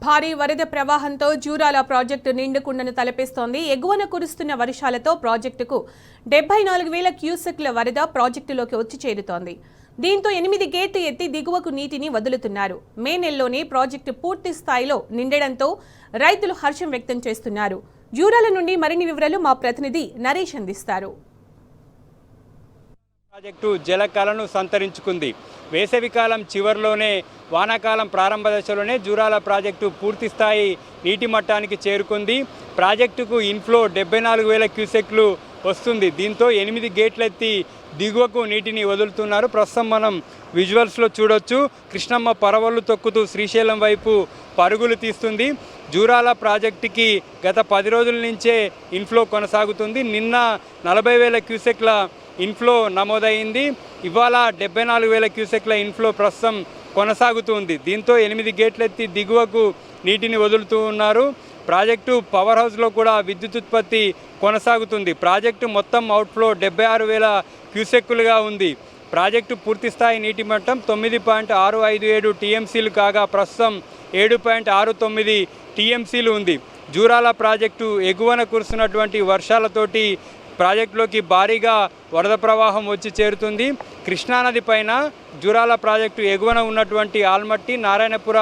భారీ వరద ప్రవాహంతో జూరాల ప్రాజెక్టు నిండుకుండను తలపిస్తోంది. ఎగువన కురుస్తున్న వర్షాలతో ప్రాజెక్టుకు 74,000 క్యూసెక్ల వరద ప్రాజెక్టులోకి వచ్చి చేరుతోంది. దీంతో 8 గేట్లు ఎత్తి దిగువకు నీటిని వదులుతున్నారు. మే నెలలోనే ప్రాజెక్టు పూర్తి స్థాయిలో నిండడంతో రైతులు హర్షం వ్యక్తం చేస్తున్నారు. జూరాల నుండి మరిన్ని వివరాలు మా ప్రతినిధి నరేష్ అందిస్తారు. ప్రాజెక్టు జలకళను సంతరించుకుంది. వేసవికాలం చివరిలోనే వానాకాలం ప్రారంభ దశలోనే జూరాల ప్రాజెక్టు పూర్తి స్థాయి నీటి మట్టానికి చేరుకుంది. ప్రాజెక్టుకు ఇన్ఫ్లో 74,000 క్యూసెక్లు వస్తుంది. దీంతో 8 గేట్లెత్తి దిగువకు నీటిని వదులుతున్నారు. ప్రస్తుతం మనం విజువల్స్లో చూడొచ్చు. కృష్ణమ్మ పరవళ్లు తొక్కుతూ శ్రీశైలం వైపు పరుగులు తీస్తుంది. జూరాల ప్రాజెక్టుకి గత 10 రోజుల నుంచే ఇన్ఫ్లో కొనసాగుతుంది. నిన్న 40,000 క్యూసెక్ల ఇన్ఫ్లో నమోదైంది. ఇవాళ 74,000 క్యూసెక్ల ఇన్ఫ్లో ప్రస్తుతం కొనసాగుతుంది. దీంతో 8 గేట్లెత్తి దిగువకు నీటిని వదులుతూ ఉన్నారు. ప్రాజెక్టు పవర్ హౌస్లో కూడా విద్యుత్ ఉత్పత్తి కొనసాగుతుంది. ప్రాజెక్టు మొత్తం అవుట్ఫ్లో 76,000 క్యూసెక్కులుగా ఉంది. ప్రాజెక్టు పూర్తిస్థాయి నీటి మట్టం 9.657 టీఎంసీలు కాగా ప్రస్తుతం 7.69 టీఎంసీలు ఉంది. జూరాల ప్రాజెక్టు ఎగువన కురుస్తున్నటువంటి వర్షాలతోటి ప్రాజెక్టులోకి భారీగా వరద ప్రవాహం వచ్చి చేరుతుంది. కృష్ణానది పైన జూరాల ప్రాజెక్టు ఎగువన ఉన్నటువంటి ఆల్మట్టి నారాయణపుర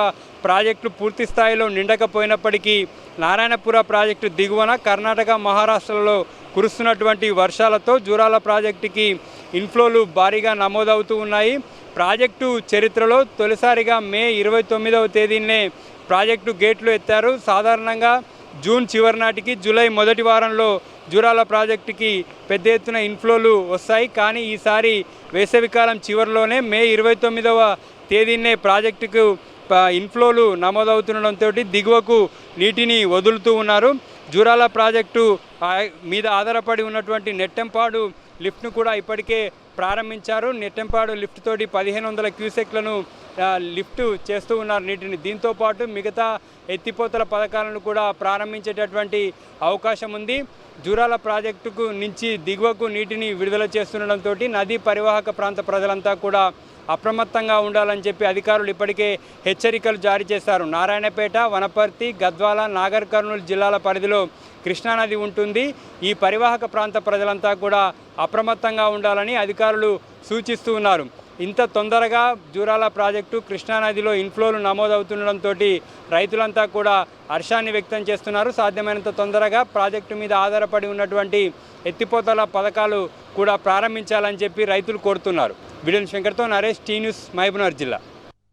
ప్రాజెక్టు పూర్తి స్థాయిలో నిండకపోయినప్పటికీ నారాయణపుర ప్రాజెక్టు దిగువన కర్ణాటక మహారాష్ట్రలో కురుస్తున్నటువంటి వర్షాలతో జూరాల ప్రాజెక్టుకి ఇన్ఫ్లోలు భారీగా నమోదవుతూ ఉన్నాయి. ప్రాజెక్టు చరిత్రలో తొలిసారిగా మే 29వ తేదీనే ప్రాజెక్టు గేట్లు ఎత్తారు. సాధారణంగా జూన్ చివరి నాటికి జూలై మొదటి వారంలో జూరాల ప్రాజెక్టుకి పెద్ద ఎత్తున ఇన్ఫ్లోలు వస్తాయి. కానీ ఈసారి వేసవికాలం చివరిలోనే మే 29వ తేదీనే ప్రాజెక్టుకు ఇన్ఫ్లోలు నమోదవుతుండడంతో దిగువకు నీటిని వదులుతూ ఉన్నారు. జూరాల ప్రాజెక్టు మీద ఆధారపడి ఉన్నటువంటి నెట్టెంపాడు లిఫ్ట్ను కూడా ఇప్పటికే ప్రారంభించారు. నెట్టెంపాడు లిఫ్ట్ తోటి 1,500 క్యూసెక్లను లిఫ్ట్ చేస్తూ ఉన్నారు నీటిని. దీంతోపాటు మిగతా ఎత్తిపోతల పథకాలను కూడా ప్రారంభించేటటువంటి అవకాశం ఉంది. జూరాల ప్రాజెక్టుకు నుంచి దిగువకు నీటిని విడుదల చేస్తుండడంతో నదీ పరివాహక ప్రాంత ప్రజలంతా కూడా అప్రమత్తంగా ఉండాలని చెప్పి అధికారులు ఇప్పటికే హెచ్చరికలు జారీ చేశారు. నారాయణపేట, వనపర్తి, గద్వాల, నాగర్ కర్నూలు జిల్లాల పరిధిలో కృష్ణానది ఉంటుంది. ఈ పరివాహక ప్రాంత ప్రజలంతా కూడా అప్రమత్తంగా ఉండాలని అధికారులు సూచిస్తూ ఉన్నారు. ఇంత తొందరగా జూరాల ప్రాజెక్టు కృష్ణానదిలో ఇన్ఫ్లోలు నమోదవుతుండడంతో రైతులంతా కూడా హర్షాన్ని వ్యక్తం చేస్తున్నారు. సాధ్యమైనంత తొందరగా ప్రాజెక్టు మీద ఆధారపడి ఉన్నటువంటి ఎత్తిపోతల పథకాలు కూడా ప్రారంభించాలని చెప్పి రైతులు కోరుతున్నారు. వీడియో శంకర్తో నరేష్, టీ న్యూస్, మహబూబ్నగర్ జిల్లా.